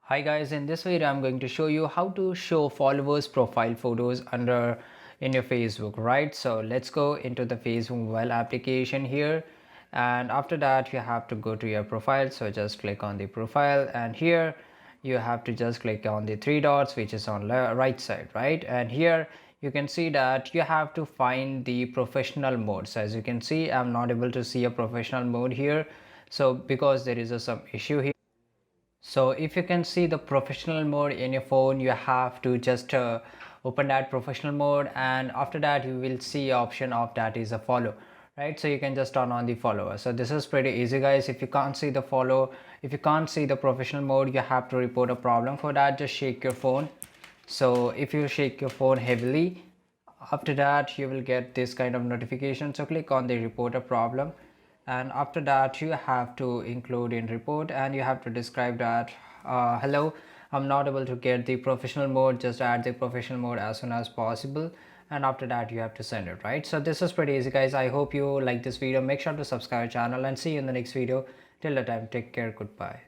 Hi guys, in this video I'm going to show you how to show followers profile photos under in your Facebook, right? So let's go into the Facebook mobile application here, and after that you have to go to your profile. So just click on the profile, and here you have to just click on the three dots which is on the right side, right? And here you can see that you have to find the professional mode. So as you can see, I'm not able to see a professional mode here, so because there is some issue here. So if you can see the professional mode in your phone, you have to just open that professional mode, and after that you will see option of that is a follow, right? So you can just turn on the follower. So this is pretty easy guys. If you can't see the follow, if you can't see the professional mode, you have to report a problem. For that, just shake your phone. So if you shake your phone heavily, after that you will get this kind of notification. So click on the report a problem, and after that you have to include in report, and you have to describe that hello, I'm not able to get the professional mode, just add the professional mode as soon as possible. And after that you have to send it, right? So this is pretty easy guys. I hope you like this video. Make sure to subscribe channel and see you in the next video. Till the time, take care, goodbye.